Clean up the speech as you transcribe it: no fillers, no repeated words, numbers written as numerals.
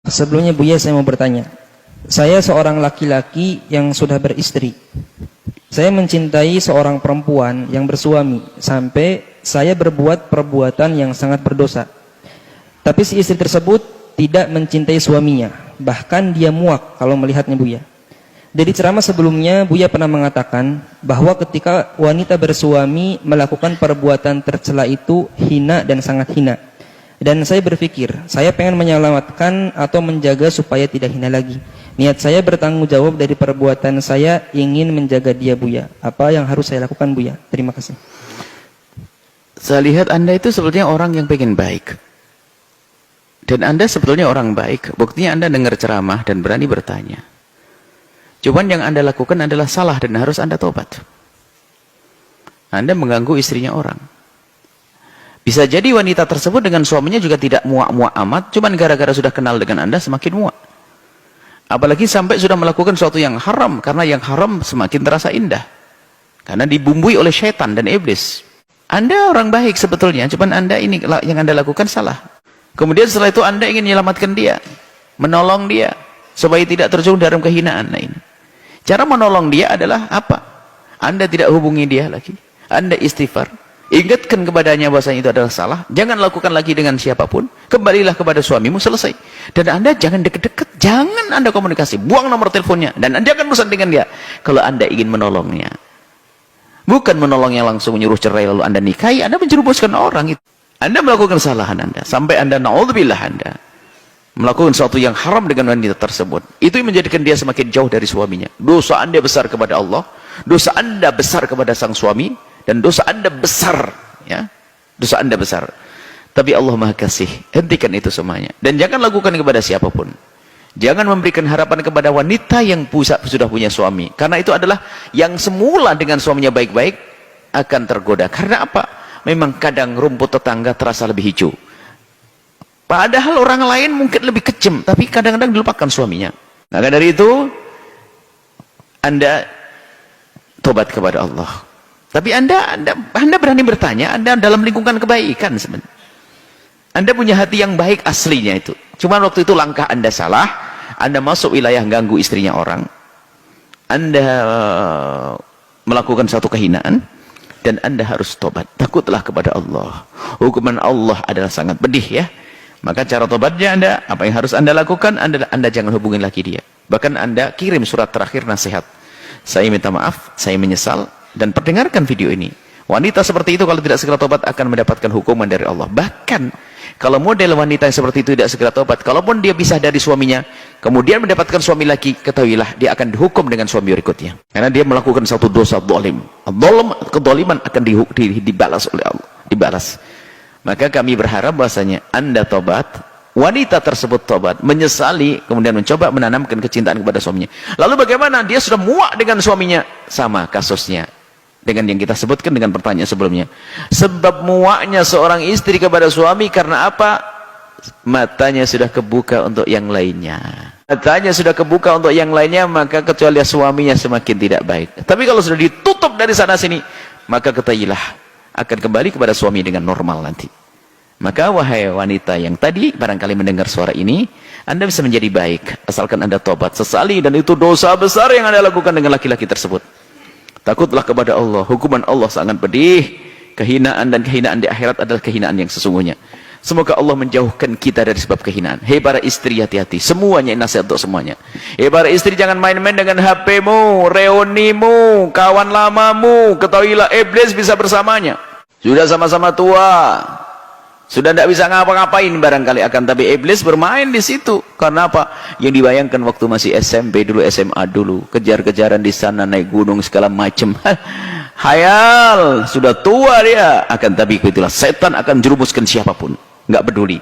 Sebelumnya Buya, saya mau bertanya. Saya seorang laki-laki yang sudah beristri. Saya mencintai seorang perempuan yang bersuami sampai saya berbuat perbuatan yang sangat berdosa. Tapi si istri tersebut tidak mencintai suaminya, bahkan dia muak kalau melihatnya, Buya. Dari ceramah sebelumnya Buya pernah mengatakan bahwa ketika wanita bersuami melakukan perbuatan tercela itu hina dan sangat hina. Dan saya berpikir, saya pengen menyelamatkan atau menjaga supaya tidak hina lagi. Niat saya bertanggung jawab dari perbuatan saya, ingin menjaga dia, Buya. Apa yang harus saya lakukan, Buya? Terima kasih. Saya lihat Anda itu sebetulnya orang yang pengen baik. Dan Anda sebetulnya orang baik. Buktinya Anda dengar ceramah dan berani bertanya. Cuman yang Anda lakukan adalah salah dan harus Anda tobat. Anda mengganggu istrinya orang. Bisa jadi wanita tersebut dengan suaminya juga tidak muak-muak amat, cuman gara-gara sudah kenal dengan Anda semakin muak. Apalagi sampai sudah melakukan sesuatu yang haram, karena yang haram semakin terasa indah. Karena dibumbui oleh syaitan dan iblis. Anda orang baik sebetulnya, cuman Anda ini yang Anda lakukan salah. Kemudian setelah itu Anda ingin menyelamatkan dia, menolong dia, supaya tidak terjun dalam kehinaan. Nah, ini cara menolong dia adalah apa? Anda tidak hubungi dia lagi, Anda istighfar, ingatkan kepadanya bahwasanya itu adalah salah, jangan lakukan lagi dengan siapapun, kembalilah kepada suamimu, selesai. Dan Anda jangan deket-deket, jangan Anda komunikasi, buang nomor teleponnya, dan Anda akan urusan dengan dia. Kalau Anda ingin menolongnya, bukan menolongnya langsung menyuruh cerai lalu Anda nikahi, Anda menjerumuskan orang itu. Anda melakukan kesalahan Anda, sampai Anda na'udzubillah Anda melakukan sesuatu yang haram dengan wanita tersebut. Itu yang menjadikan dia semakin jauh dari suaminya. Dosa Anda besar kepada Allah, dosa Anda besar kepada sang suami, dan dosa Anda besar, ya. Dosa Anda besar. Tapi Allah Maha Kasih, hentikan itu semuanya. Dan jangan lakukan kepada siapapun. Jangan memberikan harapan kepada wanita yang sudah punya suami. Karena itu adalah yang semula dengan suaminya baik-baik akan tergoda. Karena apa? Memang kadang rumput tetangga terasa lebih hijau. Padahal orang lain mungkin lebih kejam, tapi kadang-kadang dilupakan suaminya. Maka dari itu, Anda tobat kepada Allah. Tapi Anda berani bertanya, Anda dalam lingkungan kebaikan sebenarnya. Anda punya hati yang baik aslinya itu. Cuma waktu itu langkah Anda salah, Anda masuk wilayah ganggu istrinya orang. Anda melakukan satu kehinaan, dan Anda harus tobat. Takutlah kepada Allah. Hukuman Allah adalah sangat pedih, ya. Maka cara tobatnya Anda, apa yang harus Anda lakukan, Anda jangan hubungi lagi dia. Bahkan Anda kirim surat terakhir nasihat. Saya minta maaf, saya menyesal, dan perdengarkan video ini. Wanita seperti itu kalau tidak segera tobat akan mendapatkan hukuman dari Allah. Bahkan kalau model wanita yang seperti itu tidak segera tobat, kalaupun dia pisah dari suaminya, kemudian mendapatkan suami lagi, ketahuilah dia akan dihukum dengan suami berikutnya. Karena dia melakukan satu dosa zalim. Kedzaliman akan dibalas oleh Allah, dibalas. Maka kami berharap bahasanya Anda tobat, wanita tersebut tobat, menyesali, kemudian mencoba menanamkan kecintaan kepada suaminya. Lalu bagaimana? Dia sudah muak dengan suaminya. Sama kasusnya dengan yang kita sebutkan dengan pertanyaan sebelumnya. Sebab muaknya seorang istri kepada suami karena apa? Matanya sudah kebuka untuk yang lainnya. Matanya sudah kebuka untuk yang lainnya, maka kecuali suaminya semakin tidak baik. Tapi kalau sudah ditutup dari sana sini, maka ketahuilah akan kembali kepada suami dengan normal nanti. Maka wahai wanita yang tadi barangkali mendengar suara ini, Anda bisa menjadi baik asalkan Anda tobat, sesali, dan itu dosa besar yang Anda lakukan dengan laki-laki tersebut. Takutlah kepada Allah, hukuman Allah sangat pedih. Kehinaan dan kehinaan di akhirat adalah kehinaan yang sesungguhnya. Semoga Allah menjauhkan kita dari sebab kehinaan. Hei para istri, hati-hati. Semuanya nasihat untuk semuanya. Hei para istri, jangan main-main dengan HP-mu, reunimu, kawan lamamu. Ketahuilah iblis bisa bersamanya. Sudah sama-sama tua, sudah tidak bisa ngapa-ngapain barangkali akan, tapi iblis bermain di situ. Karena apa? Yang dibayangkan waktu masih SMP dulu, SMA dulu, kejar-kejaran di sana, naik gunung segala macam. Hayal, sudah tua dia. Akan tapi itulah setan akan jerumuskan siapapun, nggak peduli.